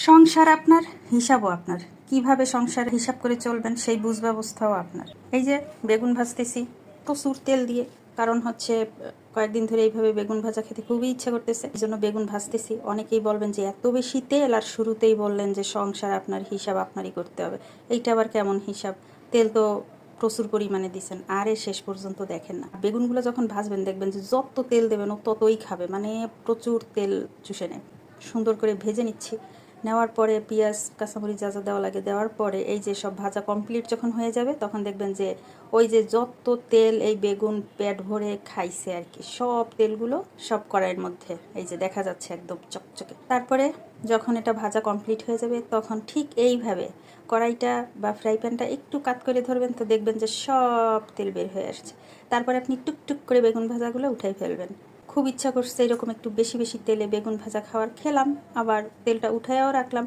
সংসার আপনার, হিসাবও আপনার। কিভাবে সংসার হিসাব করে চলবেন সেই বুঝ ব্যবস্থাও আপনার। এই যে বেগুন ভাজতেছি প্রচুর তেল দিয়ে, কারণ হচ্ছে কয়েকদিন ধরে এইভাবে বেগুন ভাজা খেতে খুবই ইচ্ছা করতেছে, এই জন্য বেগুন ভাজতেছি। অনেকেই বলবেন যে এত বেশি তেল, আর শুরুতেই বললেন যে সংসার আপনার, হিসাব আপনারই করতে হবে। এইটা আবার কেমন হিসাব? তেল তো প্রচুর পরিমাণে দিছেন, আরে শেষ পর্যন্ত দেখেন না। বেগুনগুলো যখন ভাজবেন দেখবেন যে যত তেল দেবেন ও ততই খাবে, মানে প্রচুর তেল চুষে নেয়। সুন্দর করে ভেজে নিচ্ছি, নেওয়ার পরে পেঁয়াজ কাঁচামরিচ যা যা দেওয়া লাগে দেওয়ার পরে এই যে সব ভাজা কমপ্লিট যখন হয়ে যাবে, তখন দেখবেন যে ওই যে যত তেল এই বেগুন পেট ভরে খাইছে আর কি, সব তেলগুলো সব কড়াইয়ের মধ্যে এই যে দেখা যাচ্ছে একদম চকচকে। তারপরে যখন এটা ভাজা কমপ্লিট হয়ে যাবে তখন ঠিক এইভাবে কড়াইটা বা ফ্রাই প্যানটা একটু কাত করে ধরবেন, তো দেখবেন যে সব তেল বের হয়ে আসছে। তারপরে আপনি টুকটুক করে বেগুন ভাজাগুলো উঠাই ফেলবেন। খুব ইচ্ছা করছে এরকম একটু বেশি বেশি তেলে বেগুন ভাজা খাওয়ার, খেলাম, আবার তেলটা উঠাইয়াও রাখলাম।